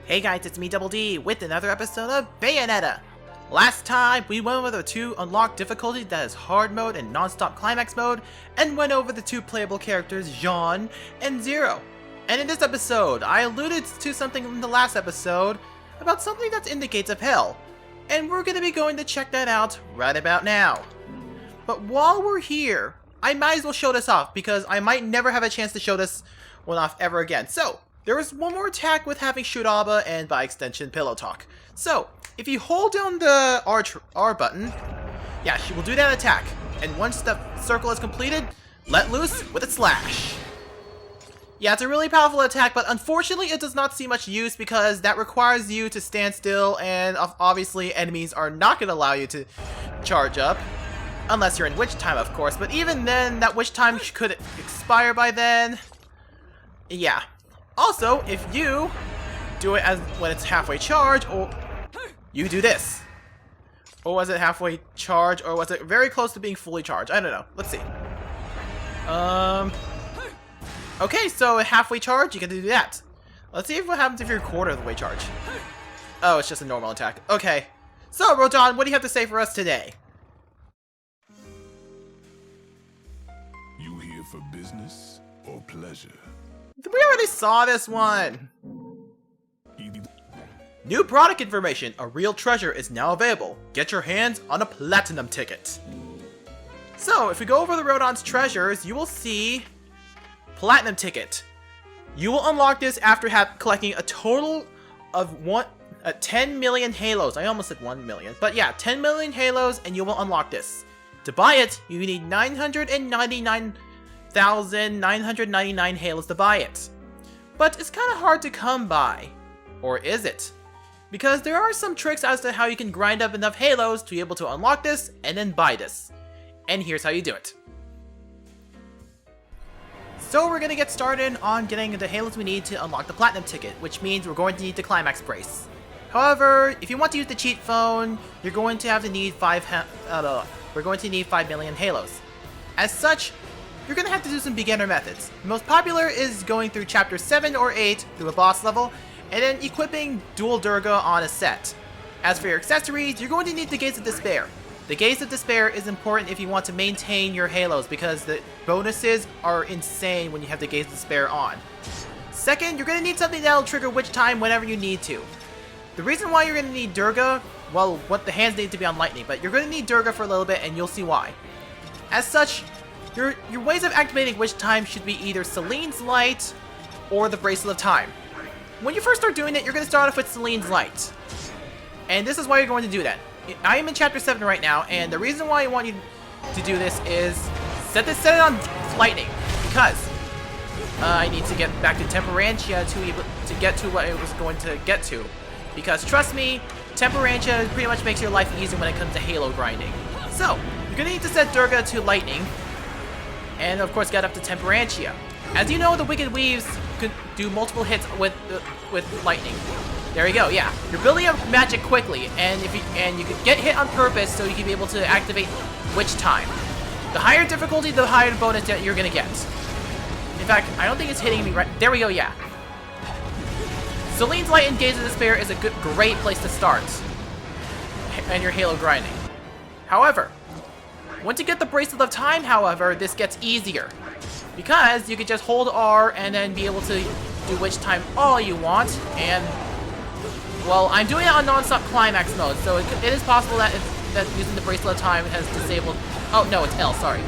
Hey guys, it's me Double D with another episode of Bayonetta! Last time, we went over the two unlocked difficulties, that is hard mode and non-stop climax mode, and went over the two playable characters, Jeanne and Zero. And in this episode, I alluded to something in the last episode about something that's in the gates of hell, and we're gonna be going to check that out right about now. But while we're here, I might as well show this off, because I might never have a chance to show this one off ever again. So, there is one more attack with having Shuraba and by extension Pillow Talk. So, if you hold down the R button, yeah, she will do that attack. And once the circle is completed, let loose with a slash. Yeah, it's a really powerful attack, but unfortunately it does not see much use because that requires you to stand still, and obviously enemies are not going to allow you to charge up. Unless you're in Witch Time, of course, but even then, that Witch Time could expire by then. Yeah. Also, if you do it as when it's halfway charged, or you do this. Or was it halfway charged, or was it very close to being fully charged? I don't know. Let's see. Okay, so halfway charged, you can do that. Let's see what happens if you're a quarter of the way charged. Oh, it's just a normal attack. Okay. So, Rodin, what do you have to say for us today? You here for business or pleasure? We already saw this one! New product information! A real treasure is now available. Get your hands on a platinum ticket. So, if we go over the Rodin's treasures, you will see platinum ticket. You will unlock this after collecting a total of 10 million halos. I almost said 1 million, but yeah, 10 million halos, and you will unlock this. To buy it, you need 999,999 halos to buy it. But it's kind of hard to come by. Or is it? Because there are some tricks as to how you can grind up enough halos to be able to unlock this and then buy this. And here's how you do it. So we're going to get started on getting the halos we need to unlock the platinum ticket, which means we're going to need the climax brace. However, if you want to use the cheat phone, you're going to have to need 5 million halos. As such, you're going to have to do some beginner methods. The most popular is going through chapter 7 or 8 through a boss level, and then equipping dual Durga on a set. As for your accessories, you're going to need the Gates of Despair. The Gates of Despair is important if you want to maintain your halos, because the bonuses are insane when you have the Gates of Despair on. Second, you're going to need something that'll trigger Witch Time whenever you need to. The reason why you're going to need Durga, well, what the hands need to be on lightning, but you're going to need Durga for a little bit and you'll see why. As such, your ways of activating Witch Time should be either Celine's Light or the Bracelet of Time. When you first start doing it, you're going to start off with Celine's Light. And this is why you're going to do that. I am in chapter 7 right now, and the reason why I want you to do this is set it on lightning, because I need to get back to Temperantia to get to what I was going to get to. Because trust me, Temperantia pretty much makes your life easier when it comes to halo grinding. So, you're going to need to set Durga to lightning, and of course get up to Temperantia. As you know, the Wicked Weaves could do multiple hits with lightning. There you go, yeah. You're building up magic quickly, and you could get hit on purpose so you can be able to activate Witch Time. The higher difficulty, the higher the bonus that you're gonna get. In fact, I don't think it's hitting me right. There we go, yeah. Celine's Light and Gaze of Despair is a great place to start and your halo grinding. However, once you get the Bracelet of Time, however, this gets easier. Because you can just hold R and then be able to do Witch Time all you want, and well, I'm doing it on non-stop climax mode, so it is possible that using the Bracelet of Time has disabled. Oh no, it's L, sorry.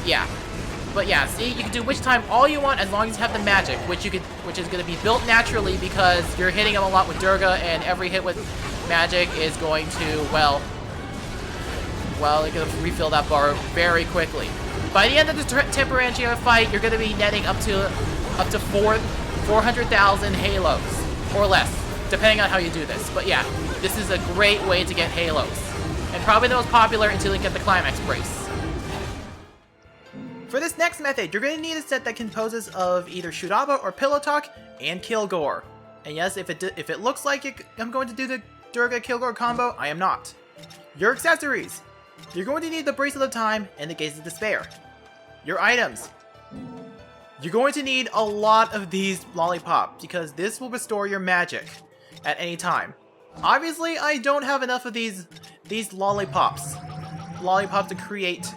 Yeah. But yeah, see, you can do Witch Time all you want as long as you have the magic, which is going to be built naturally because you're hitting them a lot with Durga, and every hit with magic is going to, well, you're going to refill that bar very quickly. By the end of the Temperantia fight, you're going to be netting up to 400,000 halos, or less, depending on how you do this. But yeah, this is a great way to get halos, and probably the most popular until you get the climax brace. For this next method, you're going to need a set that composes of either Shuraba or Pillow Talk and Kilgore. And yes, if it looks like I'm going to do the Durga Kilgore combo, I am not. Your accessories. You're going to need the Bracelet of Time and the Gaze of Despair. Your items. You're going to need a lot of these lollipops because this will restore your magic. at any time. Obviously, I don't have enough of these lollipops. Lollipops to create,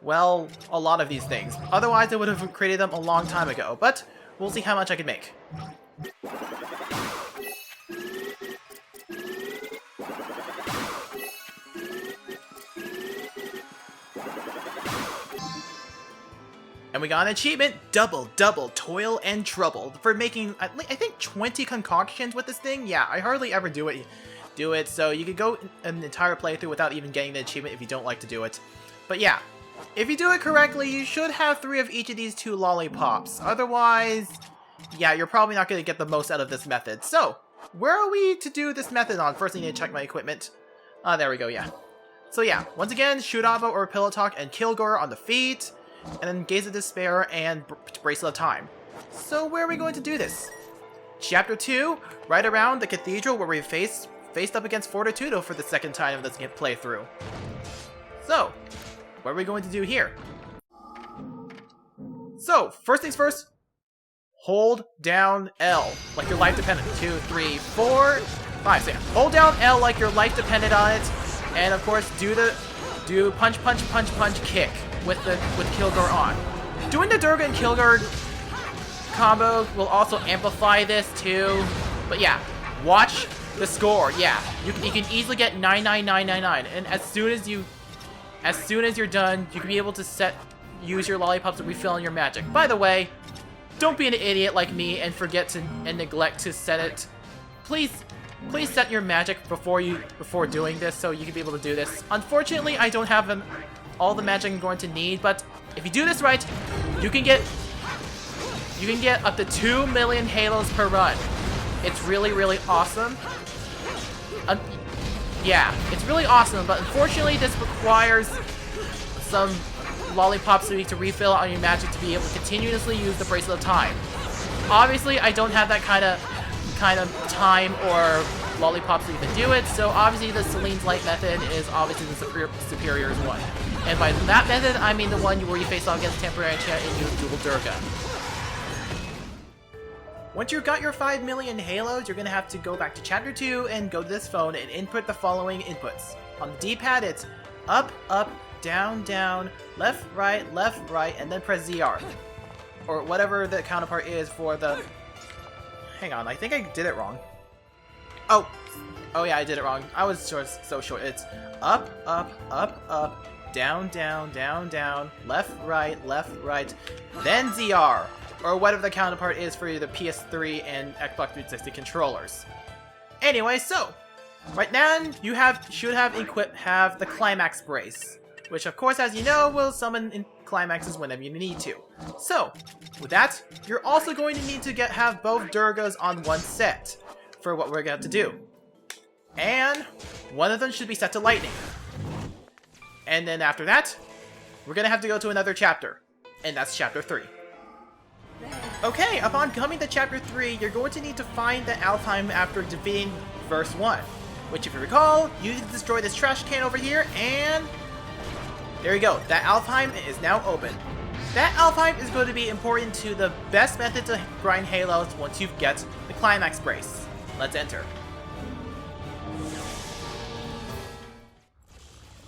well, a lot of these things. Otherwise, I would have created them a long time ago, but we'll see how much I can make. And we got an achievement, double, toil and trouble, for making, I think, 20 concoctions with this thing. Yeah, I hardly ever do it, so you could go an entire playthrough without even getting the achievement if you don't like to do it. But yeah, if you do it correctly, you should have 3 of each of these 2 lollipops. Otherwise, yeah, you're probably not going to get the most out of this method. So, where are we to do this method on? First, I need to check my equipment. There we go, yeah. So yeah, once again, Shuraba or Pillow Talk and Kilgore on the feet. And then Gaze of Despair and Bracelet of Time. So where are we going to do this? Chapter 2, right around the cathedral where we faced up against Fortitudo for the second time of this playthrough. So, what are we going to do here? So, first things first, hold down L, like your life depended. 2, 3, 4, 5, 6. Hold down L like your life depended on it, and of course do punch, kick with Kilgore on. Doing the Durga and Kilgore combo will also amplify this too. But yeah, watch the score. Yeah, you can easily get 99999, and as soon as you're done, you can be able to use your lollipops to refill on your magic. By the way, don't be an idiot like me and neglect to set it. Please set your magic before doing this so you can be able to do this. Unfortunately, I don't have all the magic I'm going to need, but if you do this right, you can get up to 2 million halos per run. It's really, really awesome. Yeah, it's really awesome, but unfortunately this requires some lollipops to refill on your magic to be able to continuously use the Bracelet of Time. Obviously, I don't have that kind of time or lollipops to even do it, so obviously the Celine's Light method is obviously the superior one. And by that method, I mean the one where you face off against Temporary Enchant and use Dual Durga. Once you've got your 5 million halos, you're going to have to go back to Chapter 2 and go to this phone and input the following inputs. On the D-pad, it's up, down, left, right, and then press ZR. Or whatever the counterpart is for the... Hang on, I think I did it wrong. Oh yeah, I did it wrong. I was so short. It's up, down, left, right, then ZR. Or whatever the counterpart is for the PS3 and Xbox 360 controllers. Anyway, so right now you should have the Climax Brace, which of course, as you know, will summon climaxes whenever you need to. So with that, you're also going to need to have both Durgas on one set for what we're going to do, and one of them should be set to lightning. And then after that, we're gonna have to go to another chapter, and that's Chapter 3. Okay, upon coming to Chapter 3, you're going to need to find the Alfheim after defeating Verse 1. Which, if you recall, you need to destroy this trash can over here, and... there you go, that Alfheim is now open. That Alfheim is going to be important to the best method to grind Halos once you get the Climax Brace. Let's enter.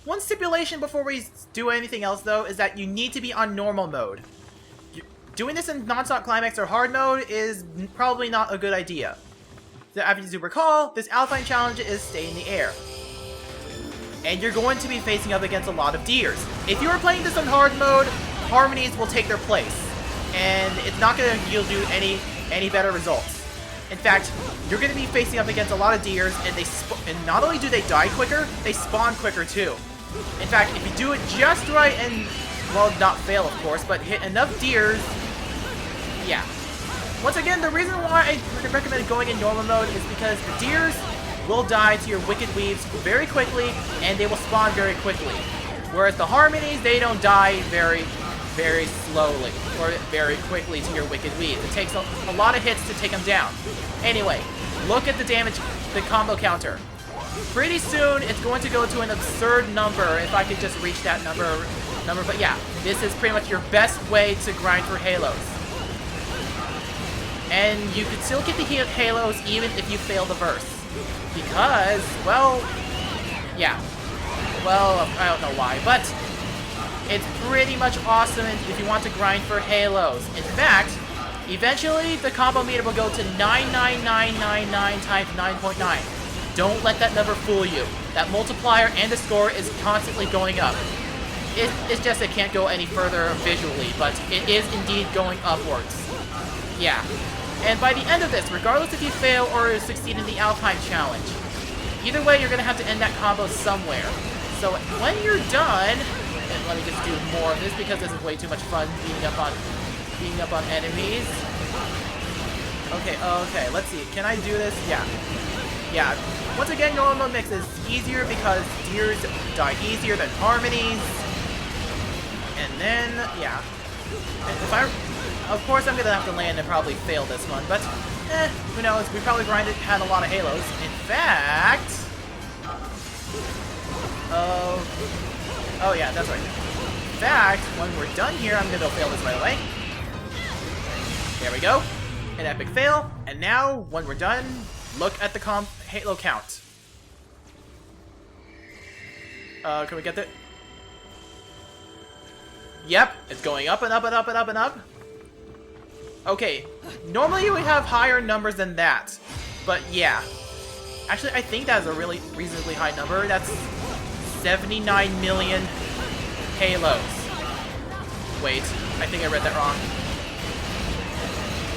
One stipulation before we do anything else, though, is that you need to be on normal mode. Doing this in non-stop climax or hard mode is probably not a good idea. So, as you recall, this Alpine challenge is stay in the air. And you're going to be facing up against a lot of deers. If you are playing this in hard mode, harmonies will take their place. And it's not going to yield you any better results. In fact, you're going to be facing up against a lot of deers, and not only do they die quicker, they spawn quicker too. In fact, if you do it just right and, well, not fail of course, but hit enough deers, yeah. Once again, the reason why I recommend going in normal mode is because the deers will die to your Wicked Weaves very quickly, and they will spawn very quickly. Whereas the harmonies, they don't die very slowly, or very quickly to your Wicked Weaves. It takes a lot of hits to take them down. Anyway, look at the damage, the combo counter. Pretty soon, it's going to go to an absurd number, if I could just reach that number. But yeah, this is pretty much your best way to grind for Halos. And you can still get the Halos even if you fail the verse. Because, well, yeah. Well, I don't know why, but it's pretty much awesome if you want to grind for halos. In fact, eventually the combo meter will go to 99999 times 9.9. Don't let that number fool you. That multiplier and the score is constantly going up. It's just it can't go any further visually, but it is indeed going upwards. Yeah. And by the end of this, regardless if you fail or succeed in the Alpine Challenge, either way you're going to have to end that combo somewhere. So when you're done, and let me just do more of this because this is way too much fun beating up on enemies. Okay, let's see. Can I do this? Yeah. Once again, normal mix is easier because deers die easier than harmonies. And then, yeah. Of course I'm gonna have to land and probably fail this one, but who knows? We probably had a lot of halos. In fact, oh yeah, that's right. In fact, when we're done here, I'm gonna fail this right away. There we go. An epic fail. And now, when we're done, look at the halo count. Can we get that? Yep, it's going up and up and up and up and up. Okay, normally we have higher numbers than that, but yeah. Actually, I think that's a really reasonably high number. That's 79 million halos. Wait, I think I read that wrong.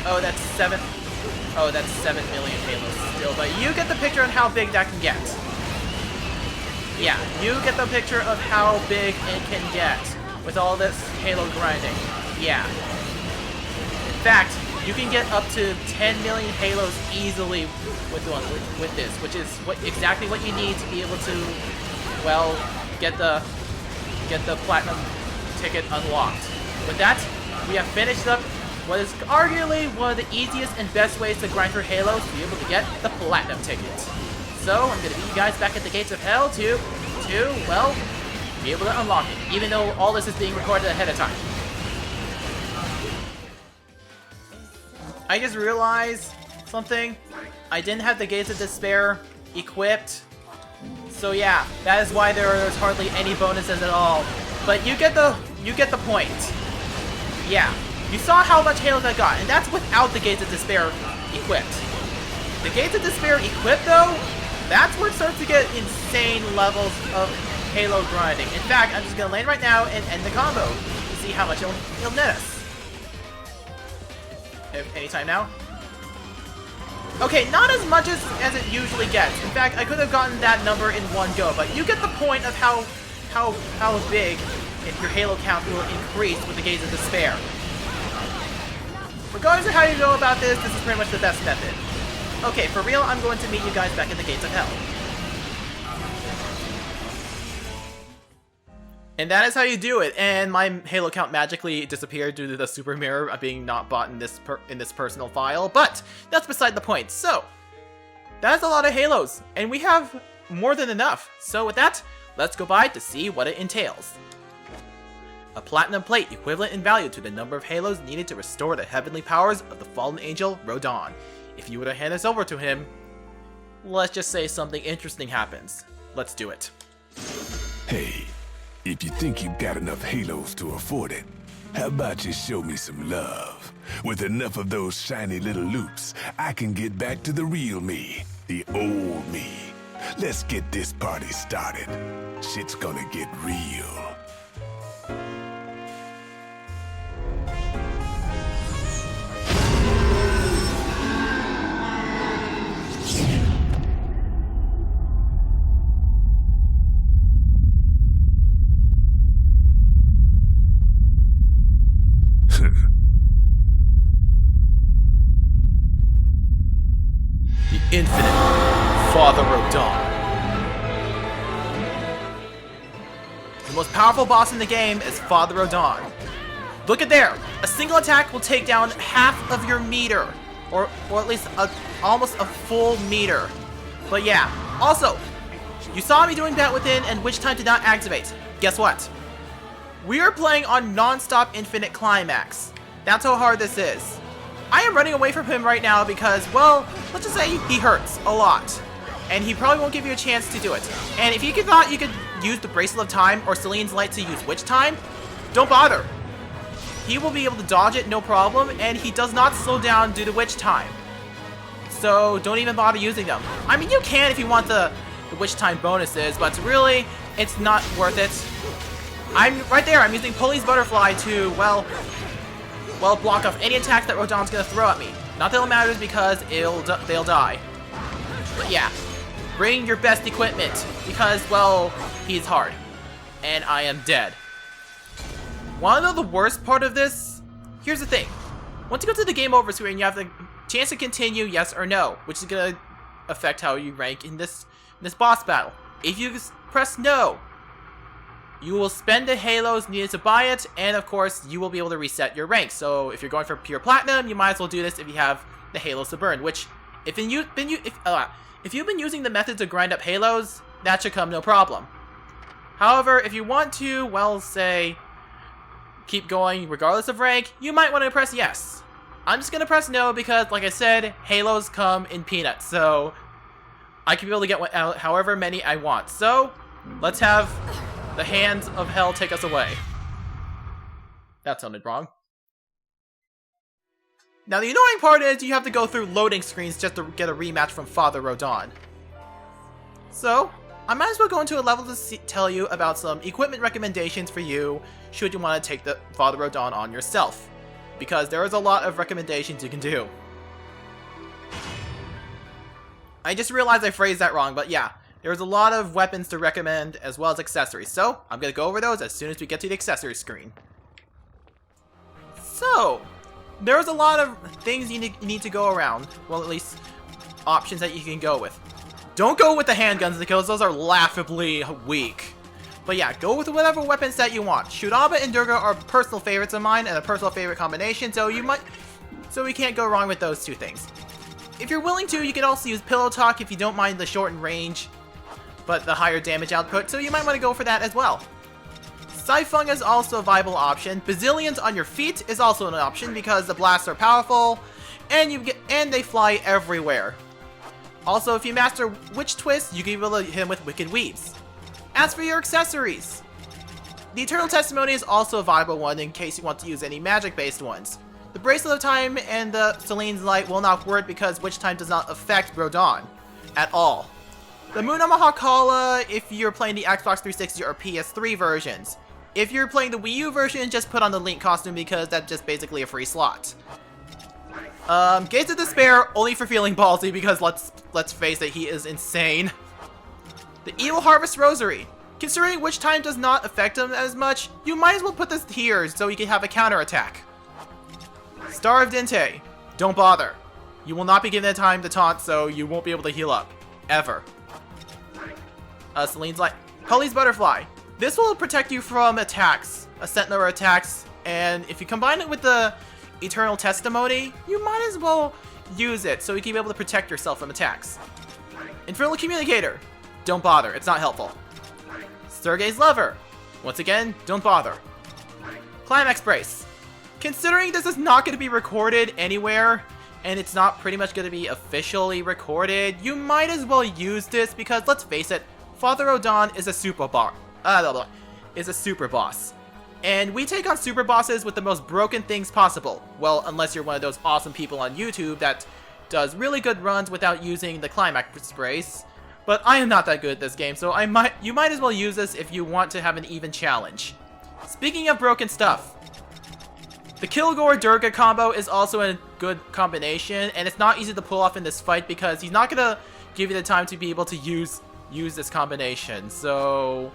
Oh, that's 7 million halos still, but you get the picture on how big that can get. Yeah, you get the picture of how big it can get with all this halo grinding. Yeah. In fact, you can get up to 10 million halos easily with this, which is exactly what you need to be able to, well, get the platinum ticket unlocked. With that, we have finished up what is arguably one of the easiest and best ways to grind for halos to be able to get the platinum ticket. So I'm gonna meet you guys back at the gates of hell to well, be able to unlock it, even though all this is being recorded ahead of time. I just realized something. I didn't have the Gates of Despair equipped. So yeah, that is why there's hardly any bonuses at all. But you get the point. Yeah. You saw how much halos I got, and that's without the Gates of Despair equipped. The Gates of Despair equipped though, that's where it starts to get insane levels of halo grinding. In fact, I'm just gonna land right now and end the combo to see how much it'll net us. Anytime now. Okay, not as much as it usually gets. In fact, I could have gotten that number in one go, but you get the point of how big your halo count will increase with the Gates of Despair. Regardless of how you go about this, this is pretty much the best method. Okay, for real, I'm going to meet you guys back at the Gates of Hell. And that is how you do it, and my halo count magically disappeared due to the super mirror being not bought in this personal file, but that's beside the point. So, that's a lot of halos, and we have more than enough. So with that, let's go by to see what it entails. A platinum plate equivalent in value to the number of halos needed to restore the heavenly powers of the fallen angel Rodin. If you were to hand this over to him, let's just say something interesting happens. Let's do it. Hey, if you think you've got enough halos to afford it, how about you show me some love? With enough of those shiny little loops, I can get back to the real me, the old me. Let's get this party started. Shit's gonna get real. Infinite Father Rodin. The most powerful boss in the game is Father Rodin. Look at there! A single attack will take down half of your meter. Or at least almost a full meter. But yeah, also, you saw me doing Bat Within and Witch Time did not activate. Guess what? We are playing on non-stop infinite climax. That's how hard this is. I am running away from him right now because, well, let's just say he hurts a lot. and he probably won't give you a chance to do it. And if you thought you could use the Bracelet of Time or Celine's Light to use Witch Time, don't bother. He will be able to dodge it, no problem, and he does not slow down due to Witch Time. So don't even bother using them. I mean, you can if you want the Witch Time bonuses, but really, it's not worth it. I'm right there. I'm using Pulley's Butterfly to, well, block off any attacks that Rodin's gonna throw at me. Not that it matters because they'll die. But yeah, bring your best equipment because, well, he's hard, and I am dead. Want to know the worst part of this? Here's the thing. Once you go to the game over screen, you have the chance to continue yes or no, which is gonna affect how you rank in this boss battle. If you press no, you will spend the halos needed to buy it, and of course, you will be able to reset your rank. So if you're going for pure platinum, you might as well do this if you have the halos to burn. Which, if you've been using the method to grind up halos, that should come no problem. However, if you want to, well, say, keep going regardless of rank, you might want to press yes. I'm just gonna press no because, like I said, halos come in peanuts, so I can be able to get however many I want. So let's have the hands of hell take us away. That sounded wrong. Now the annoying part is you have to go through loading screens just to get a rematch from Father Rodin. So I might as well go into a level to tell you about some equipment recommendations for you should you want to take the Father Rodin on yourself, because there is a lot of recommendations you can do. I just realized I phrased that wrong, but yeah, there's a lot of weapons to recommend as well as accessories, so I'm going to go over those as soon as we get to the accessories screen. So, there's a lot of things you need to go around, well, at least options that you can go with. Don't go with the handguns because those are laughably weak. But yeah, go with whatever weapon set you want. Shuraba and Durga are personal favorites of mine and a personal favorite combination, so we can't go wrong with those two things. If you're willing to, you can also use Pillow Talk if you don't mind the shortened range, but the higher damage output, so you might want to go for that as well. Saifeng is also a viable option. Bazillions on your feet is also an option because the blasts are powerful, and they fly everywhere. Also, if you master Witch Twist, you can be able to hit him with Wicked Weaves. As for your accessories, the Eternal Testimony is also a viable one in case you want to use any magic-based ones. The Bracelet of Time and the Celine's Light will not work because Witch Time does not affect Rodin at all. The Munama Hakala if you're playing the Xbox 360 or PS3 versions. If you're playing the Wii U version, just put on the Link costume because that's just basically a free slot. Gates of Despair, only for feeling ballsy because let's face it, he is insane. The Evil Harvest Rosary. Considering Witch Time does not affect him as much, you might as well put this here so he can have a counterattack. Star of Dinte. Don't bother. You will not be given the time to taunt, so you won't be able to heal up. Ever. Celine's Light. Pulley's Butterfly. This will protect you from attacks, a set number of attacks, and if you combine it with the Eternal Testimony, you might as well use it so you can be able to protect yourself from attacks. Infernal Communicator. Don't bother, it's not helpful. Sergei's Lover. Once again, don't bother. Climax Brace. Considering this is not going to be recorded anywhere, and it's not pretty much going to be officially recorded, you might as well use this because, let's face it, Father Rodin is a super boss. And we take on super bosses with the most broken things possible. Well, unless you're one of those awesome people on YouTube that does really good runs without using the Climax Brace. But I am not that good at this game, so you might as well use this if you want to have an even challenge. Speaking of broken stuff, the Kilgore Durga combo is also a good combination, and it's not easy to pull off in this fight because he's not gonna give you the time to be able to use this combination. So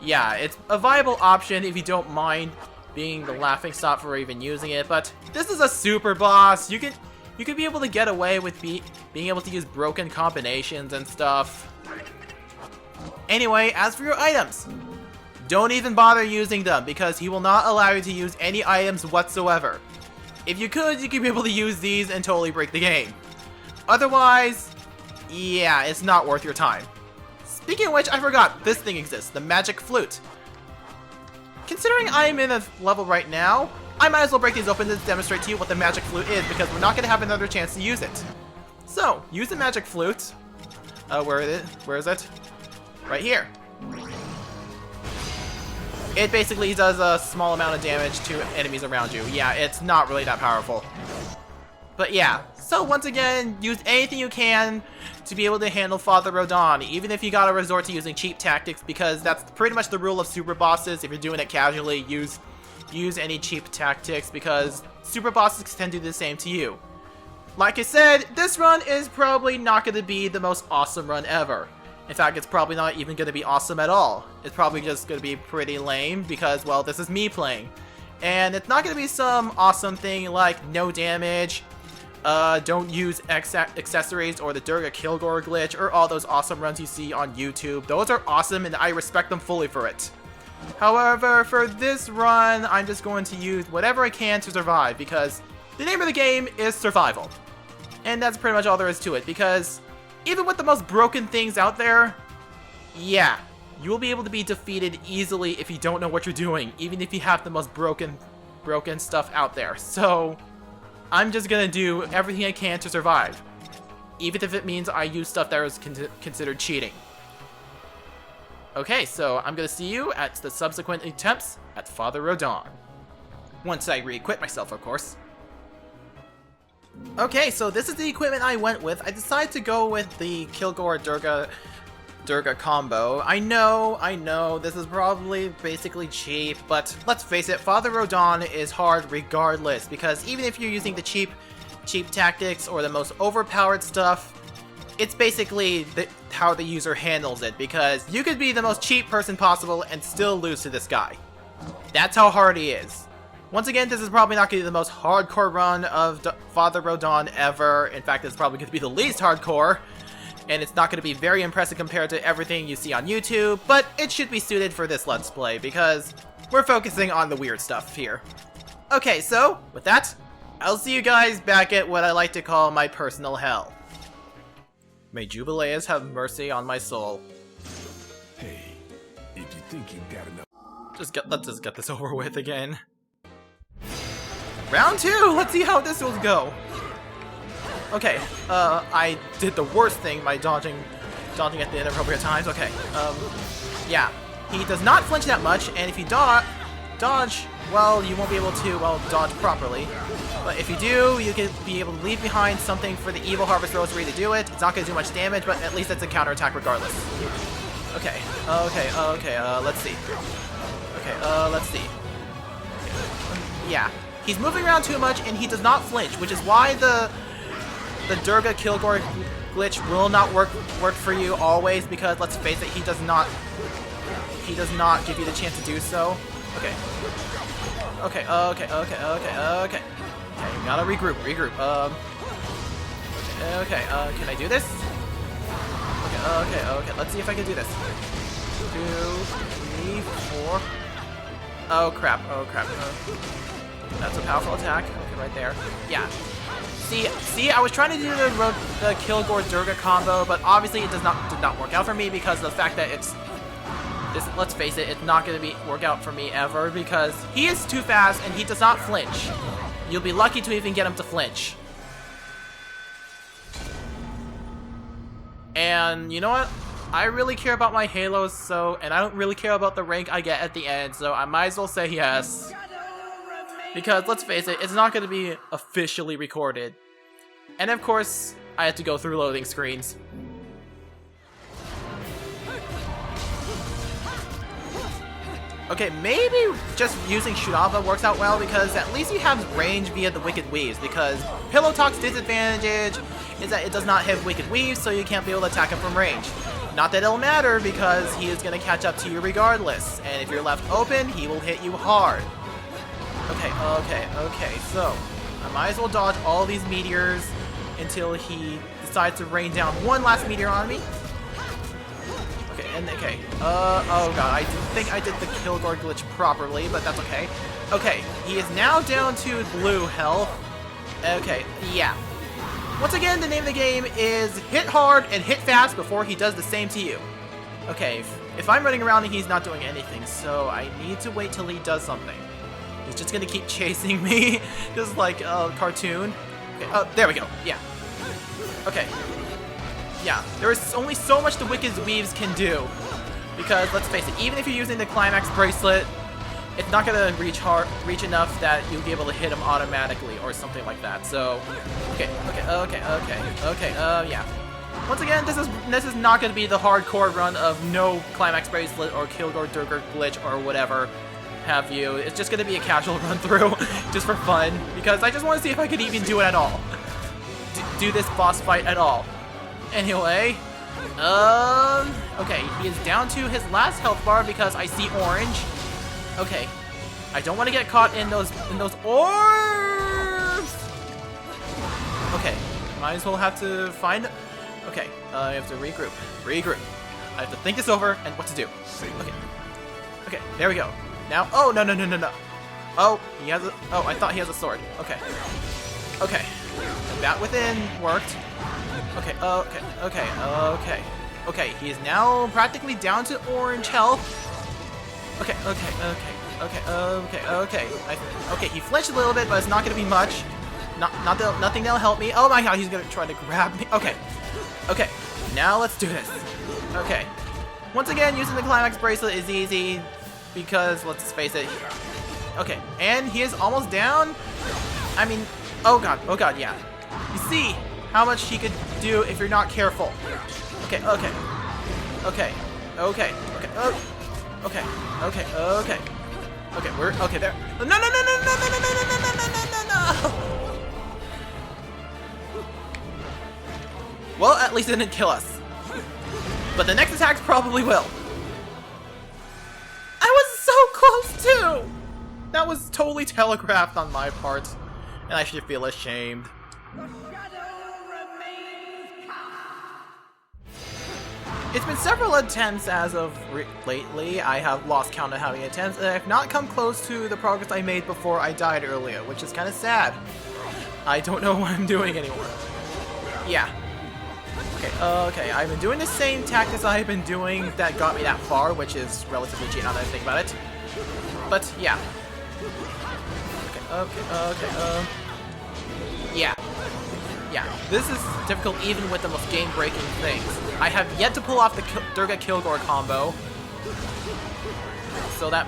yeah, it's a viable option if you don't mind being the laughing stock for even using it, but this is a super boss. You could be able to get away with being able to use broken combinations and stuff. Anyway, as for your items, don't even bother using them because he will not allow you to use any items whatsoever. If you could be able to use these and totally break the game. Otherwise, yeah, it's not worth your time. Speaking of which, I forgot, this thing exists, the Magic Flute. Considering I'm in a level right now, I might as well break these open to demonstrate to you what the Magic Flute is because we're not going to have another chance to use it. So, use the Magic Flute. Where is it? Where is it? Right here. It basically does a small amount of damage to enemies around you. Yeah, it's not really that powerful. But yeah, so once again, use anything you can to be able to handle Father Rodin, even if you gotta resort to using cheap tactics, because that's pretty much the rule of super bosses. If you're doing it casually, use any cheap tactics, because super bosses tend to do the same to you. Like I said, this run is probably not going to be the most awesome run ever. In fact, it's probably not even going to be awesome at all. It's probably just going to be pretty lame because, well, this is me playing. And it's not going to be some awesome thing like no damage, don't use accessories, or the Durga Kilgore glitch, or all those awesome runs you see on YouTube. Those are awesome and I respect them fully for it. However, for this run, I'm just going to use whatever I can to survive, because the name of the game is survival. And that's pretty much all there is to it, because even with the most broken things out there, yeah, you will be able to be defeated easily if you don't know what you're doing, even if you have the most broken stuff out there. So, I'm just gonna do everything I can to survive, even if it means I use stuff that was considered cheating. Okay, so I'm gonna see you at the subsequent attempts at Father Rodin. Once I re-equip myself, of course. Okay, so this is the equipment I went with. I decided to go with the Kilgore Durga combo. I know, this is probably basically cheap, but let's face it, Father Rodin is hard regardless, because even if you're using the cheap tactics or the most overpowered stuff, it's basically how the user handles it, because you could be the most cheap person possible and still lose to this guy. That's how hard he is. Once again, this is probably not going to be the most hardcore run of Father Rodin ever. In fact, it's probably going to be the least hardcore, and it's not going to be very impressive compared to everything you see on YouTube, but it should be suited for this Let's Play, because we're focusing on the weird stuff here. Okay, so, with that, I'll see you guys back at what I like to call my personal hell. May Jubileus have mercy on my soul. Hey, if you think you've got enough... Let's just get this over with again. Round 2! Let's see how this will go. Okay, I did the worst thing by dodging at the inappropriate times. Okay, yeah. He does not flinch that much, and if you dodge, well, you won't be able to, well, dodge properly. But if you do, you can be able to leave behind something for the Evil Harvest Rosary to do it. It's not going to do much damage, but at least it's a counterattack regardless. Okay, let's see. Okay, let's see. Yeah. He's moving around too much, and he does not flinch, which is why the Durga Kilgore glitch will not work for you always, because let's face it, he does not give you the chance to do so. Okay, gotta regroup. Okay, can I do this? Okay, let's see if I can do this. 2, 3, 4. Oh crap. That's a powerful attack. Okay, right there. Yeah. See, I was trying to do the Kilgore Durga combo, but obviously it did not work out for me because of the fact that let's face it, it's not going to work out for me ever, because he is too fast and he does not flinch. You'll be lucky to even get him to flinch. And you know what? I really care about my halos, and I don't really care about the rank I get at the end, so I might as well say yes. Because, let's face it, it's not going to be officially recorded. And of course, I have to go through loading screens. Okay, maybe just using Shurava works out well, because at least you have range via the Wicked Weaves, because Pillow Talk's disadvantage is that it does not have Wicked Weaves, so you can't be able to attack him from range. Not that it'll matter, because he is going to catch up to you regardless, and if you're left open, he will hit you hard. Okay, so I might as well dodge all these meteors until he decides to rain down one last meteor on me. Oh god, I didn't think I did the Kilgore glitch properly, but that's okay. Okay, he is now down to blue health. Okay, yeah. Once again, the name of the game is hit hard and hit fast before he does the same to you. Okay, if I'm running around and he's not doing anything, so I need to wait till he does something. He's just gonna keep chasing me, just like a cartoon. Okay, oh, there we go, yeah. Okay. yeah, there is only so much the Wicked Weaves can do. Because, let's face it, even if you're using the Climax Bracelet, it's not gonna reach enough that you'll be able to hit him automatically or something like that. So, yeah. Once again, this is not gonna be the hardcore run of no Climax Bracelet or Kilgore Durgar glitch or whatever have you. It's just gonna be a casual run through, just for fun, because I just want to see if I could even do it at all. Do this boss fight at all. Anyway, okay, he is down to his last health bar because I see orange. Okay, I don't want to get caught in those orbs. Okay, might as well have to find. Okay, I have to regroup. I have to think this over and what to do. Okay, there we go. Now, oh no. Oh, he has a. Oh, I thought he has a sword. Okay. That within worked. Okay, he is now practically down to orange health. Okay, he flinched a little bit, but it's not gonna be much. Nothing that'll help me. Oh my god, he's gonna try to grab me. Okay, now let's do this. Okay, once again, using the Climax Bracelet is easy, because, let's face it. Okay, and he is almost down. I mean, oh god, yeah. You see how much he could do if you're not careful. Okay, we're okay there. No. Well, at least it didn't kill us. But the next attack probably will. I was so close too. That was totally telegraphed on my part, and I should feel ashamed. It's been several attempts as of lately. I have lost count of how many attempts, and I have not come close to the progress I made before I died earlier, which is kind of sad. I don't know what I'm doing anymore. Yeah. Okay, I've been doing the same tactics I've been doing that got me that far, which is relatively cheap now that I think about it. But, yeah. Yeah, this is difficult even with the most game-breaking things. I have yet to pull off the Durga Kilgore combo. So that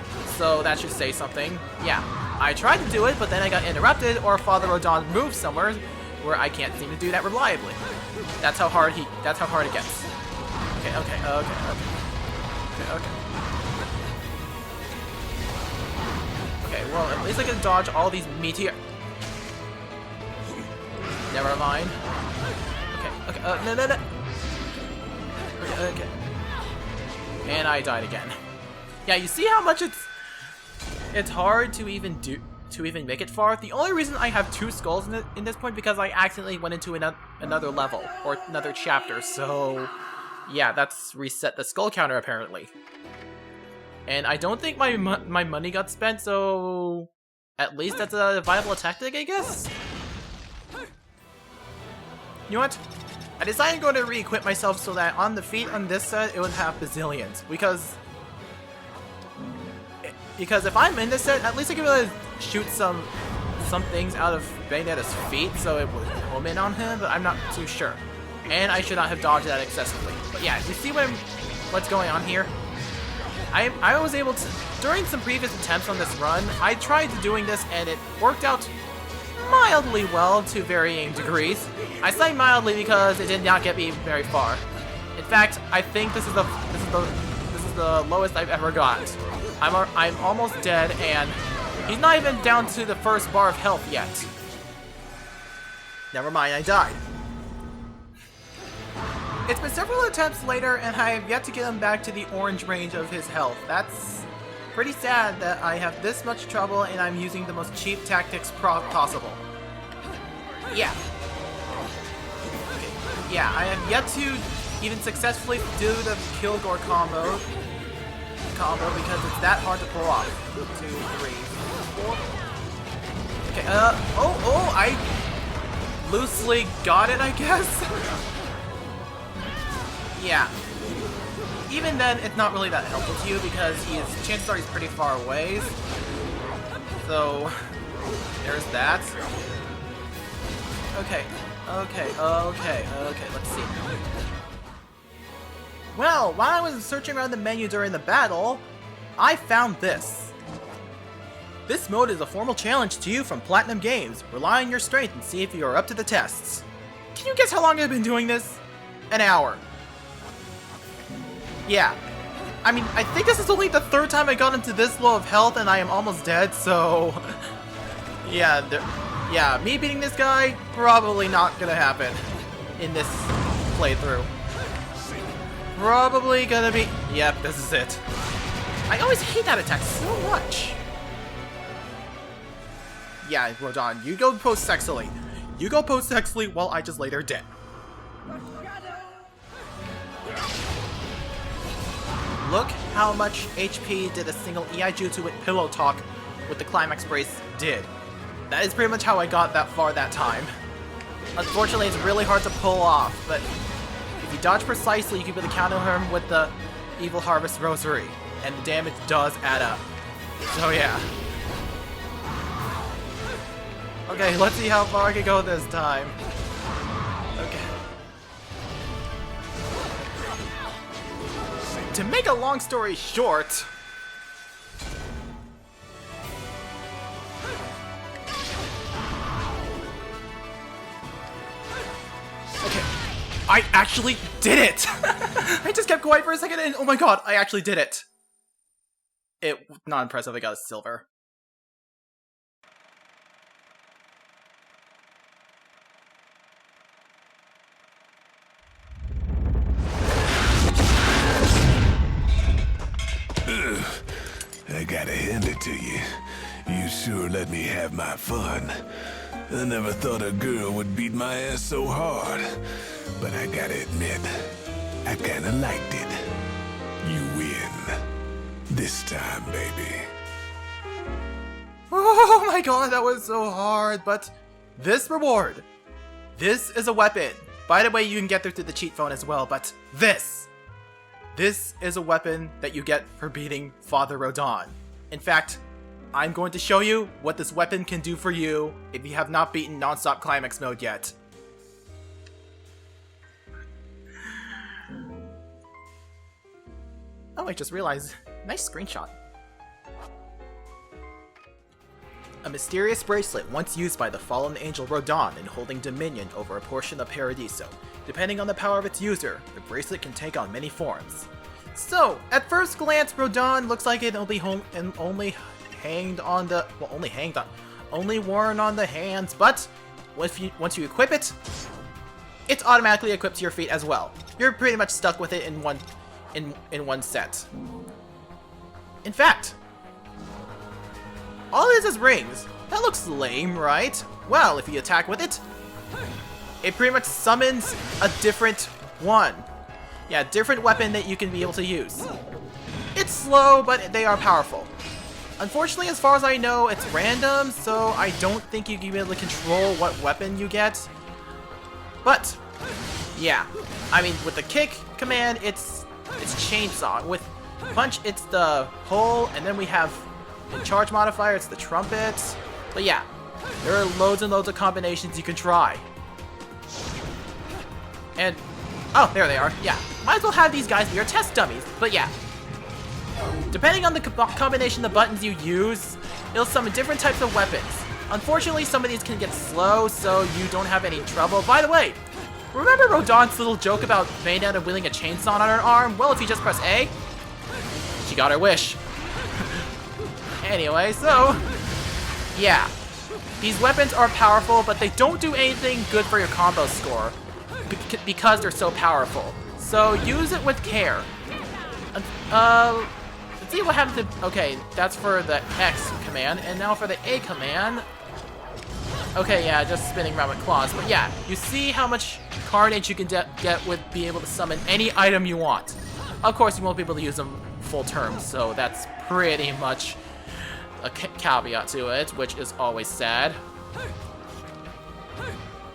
should say something. Yeah, I tried to do it, but then I got interrupted, or Father Rodin moved somewhere where I can't seem to do that reliably. That's how hard it gets. Okay. Okay, well, at least I can dodge all these meteor. Never mind. No. Okay. And I died again. Yeah, you see how much it's hard to even make it far. The only reason I have 2 skulls in this point because I accidentally went into another level or another chapter. So yeah, that's reset the skull counter apparently. And I don't think my money got spent, so at least that's a viable tactic, I guess. You know what? I decided I'm going to re-equip myself so that on the feet on this set, it would have bazillions. Because if I'm in this set, at least I can really shoot some things out of Bayonetta's feet, so it would home in on him, but I'm not too sure. And I should not have dodged that excessively. But yeah, you see what's going on here? I was able to, during some previous attempts on this run, I tried doing this and it worked out mildly well to varying degrees. I say mildly because it did not get me very far. In fact, I think this is the lowest I've ever got. I'm almost dead, and he's not even down to the first bar of health yet. Never mind, I died. It's been several attempts later, and I have yet to get him back to the orange range of his health. That's pretty sad that I have this much trouble and I'm using the most cheap tactics possible. Yeah. Okay. Yeah, I have yet to even successfully do the Kilgore combo because it's that hard to pull off. 2, 3, 4. Okay, I loosely got it, I guess. Yeah. Even then, it's not really that helpful to you because chances are he's pretty far away. So, there's that. Okay. Okay, let's see. Well, while I was searching around the menu during the battle, I found this. This mode is a formal challenge to you from Platinum Games. Rely on your strength and see if you are up to the tests. Can you guess how long I've been doing this? An hour. Yeah. I mean, I think this is only the third time I got into this low of health and I am almost dead, so... yeah, me beating this guy, probably not gonna happen in this playthrough. Probably gonna be... Yep, this is it. I always hate that attack so much. Yeah, Rodin, you go post-sexily. You go post-sexily while I just lay there dead. Look how much HP did a single EI Jutsu with Pillow Talk with the Climax Brace did. That is pretty much how I got that far that time. Unfortunately, it's really hard to pull off, but if you dodge precisely, you can be able to counter him with the Evil Harvest Rosary, and the damage does add up. So yeah. Okay, let's see how far I can go this time. Okay. To make a long story short... Okay, I actually did it! I just kept quiet for a second and oh my god, I actually did it! Not impressive, I got a silver. I gotta hand it to you. You sure let me have my fun. I never thought a girl would beat my ass so hard. But I gotta admit, I kinda liked it. You win. This time, baby. Oh my god, that was so hard, but this reward. This is a weapon. By the way, you can get through to the cheat phone as well, but this is a weapon that you get for beating Father Rodin. In fact, I'm going to show you what this weapon can do for you if you have not beaten Non-Stop Climax mode yet. Oh, I just realized. Nice screenshot. A mysterious bracelet once used by the fallen angel Rodin in holding dominion over a portion of Paradiso. Depending on the power of its user, the bracelet can take on many forms. So, at first glance, Rodin looks like it'll be only worn on the hands, but once you equip it, it's automatically equipped to your feet as well. You're pretty much stuck with it in one set. In fact, all it is rings. That looks lame, right? Well, if you attack with it, it pretty much summons a different one. Yeah, different weapon that you can be able to use. It's slow, but they are powerful. Unfortunately, as far as I know, it's random, so I don't think you can be able to control what weapon you get. But, yeah. I mean, with the kick command, it's chainsaw. With punch, it's the pole, and then we have in charge modifier, it's the trumpet. But yeah, there are loads and loads of combinations you can try. And, oh, there they are. Yeah, might as well have these guys be your test dummies. But yeah, depending on the combination of buttons you use, it'll summon different types of weapons. Unfortunately, some of these can get slow, so you don't have any trouble. By the way, remember Rodin's little joke about Bayonetta wielding a chainsaw on her arm? Well, if you just press A, she got her wish. Anyway, so, yeah. These weapons are powerful, but they don't do anything good for your combo score because they're so powerful. So use it with care. Let's see what happens to... Okay, that's for the X command, and now for the A command. Okay, yeah, just spinning around with claws. But yeah, you see how much carnage you can get with being able to summon any item you want. Of course, you won't be able to use them full term, so that's pretty much a caveat to it, which is always sad.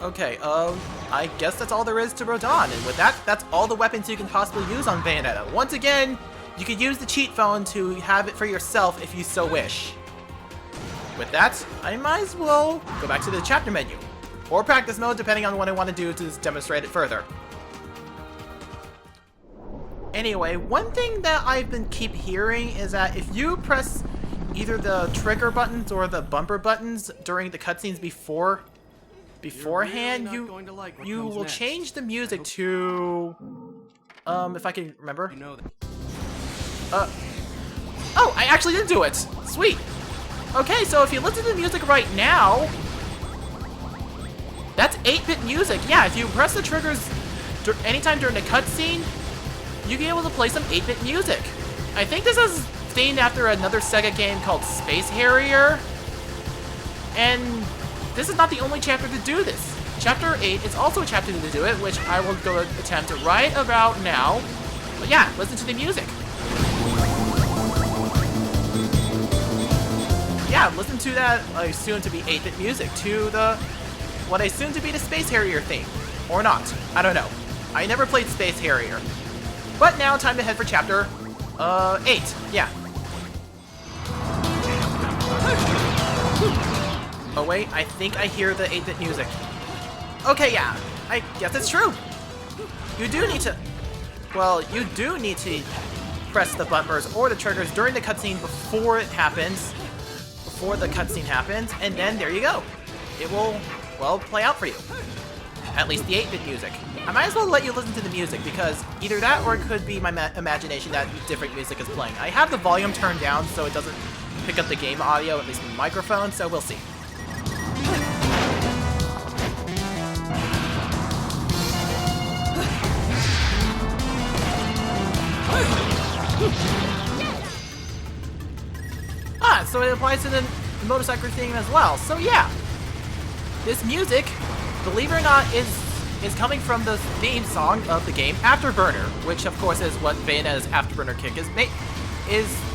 Okay, I guess that's all there is to Rodin, and with that, that's all the weapons you can possibly use on Bayonetta. Once again, you can use the cheat phone to have it for yourself if you so wish. With that, I might as well go back to the chapter menu. or practice mode, depending on what I want to do to demonstrate it further. Anyway, one thing that I've been keep hearing is that if you press either the trigger buttons or the bumper buttons during the cutscenes beforehand, you will change the music to if I can remember. Oh, I actually did do it. Sweet. Okay, so if you listen to the music right now, that's 8-bit music. Yeah, if you press the triggers anytime during the cutscene, you'll be able to play some 8-bit music. I think this is themed after another Sega game called Space Harrier. And this is not the only chapter to do this. Chapter 8 is also a chapter to do it, which I will go attempt right about now. But yeah, listen to the music. Yeah, listen to that soon-to-be 8-bit music to what I soon-to-be the Space Harrier theme. Or not. I don't know. I never played Space Harrier. But now, time to head for chapter 8. Yeah. Oh wait, I think I hear the 8-bit music. Okay, yeah. I guess it's true. You do need to press the bumpers or the triggers during the cutscene before it happens. Before the cutscene happens, and then there you go. It will, well, play out for you. At least the 8-bit music. I might as well let you listen to the music, because either that or it could be my imagination that different music is playing. I have the volume turned down so it doesn't pick up the game audio, at least from the microphone, so we'll see. So it applies to the motorcycle theme as well. So yeah, this music, believe it or not, is coming from the theme song of the game Afterburner, which of course is what Bayonetta's Afterburner kick is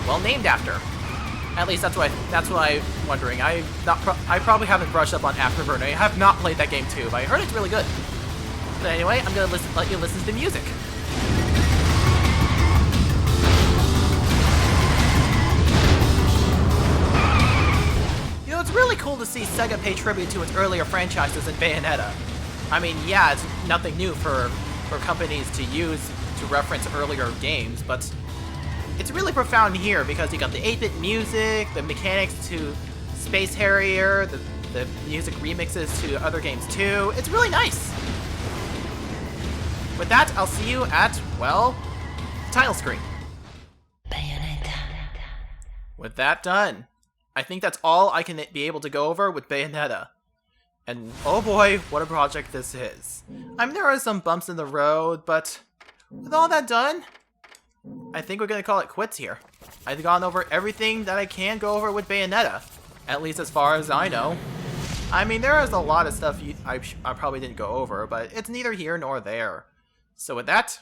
well named after. At least that's what I'm wondering. I probably haven't brushed up on Afterburner. I have not played that game too, but I heard it's really good. But anyway, I'm gonna let you listen to the music. It's really cool to see Sega pay tribute to its earlier franchises in Bayonetta. I mean, yeah, it's nothing new for companies to use to reference earlier games, but it's really profound here because you got the 8-bit music, the mechanics to Space Harrier, the music remixes to other games too. It's really nice. With that, I'll see you at, well, the title screen. Bayonetta. With that done, I think that's all I can be able to go over with Bayonetta. And oh boy, what a project this is. I mean, there are some bumps in the road, but with all that done, I think we're gonna call it quits here. I've gone over everything that I can go over with Bayonetta, at least as far as I know. I mean, there is a lot of stuff I probably didn't go over, but it's neither here nor there. So with that,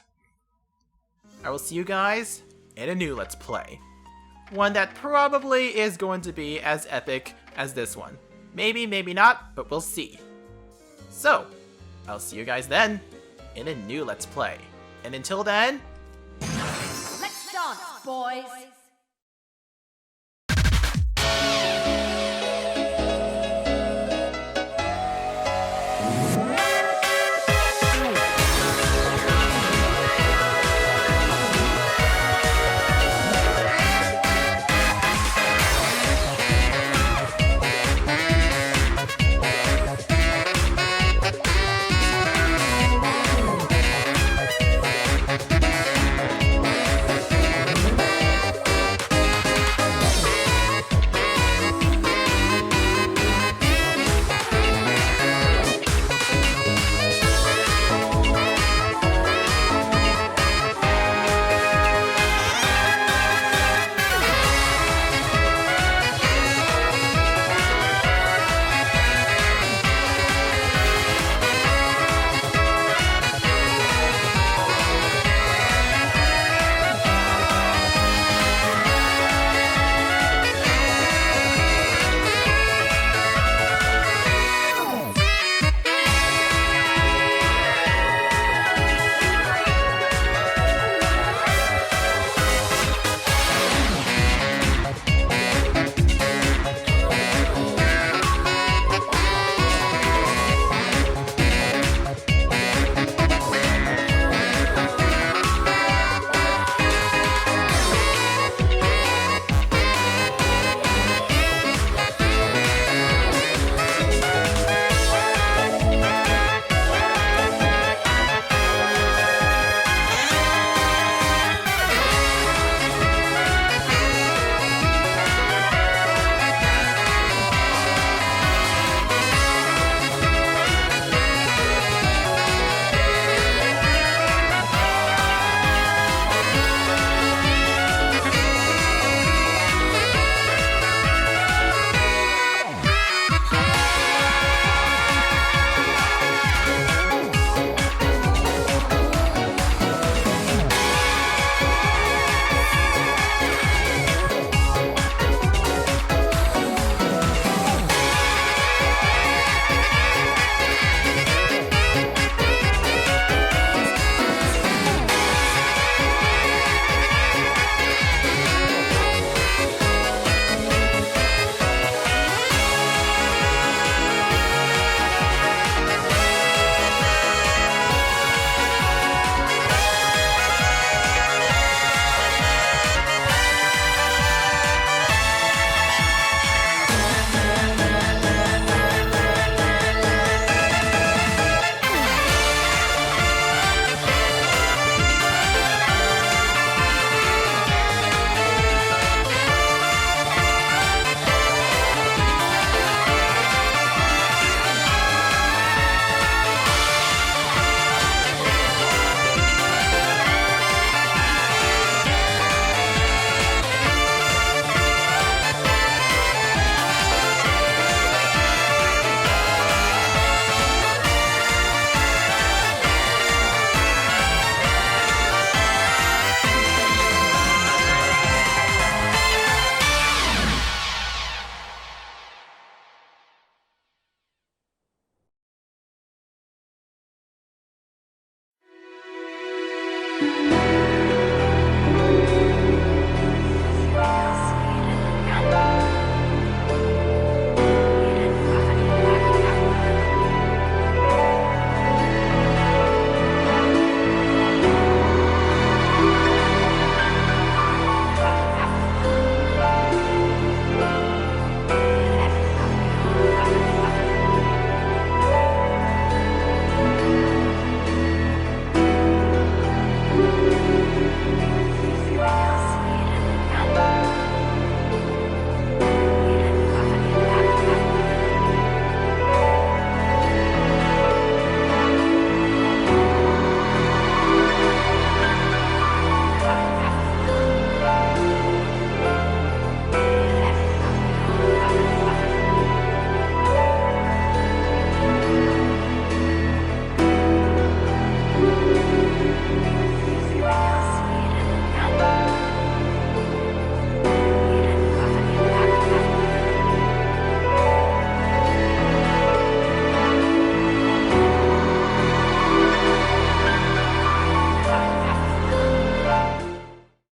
I will see you guys in a new Let's Play. One that probably is going to be as epic as this one. Maybe, maybe not, but we'll see. So, I'll see you guys then in a new Let's Play. And until then... Let's dance, boys!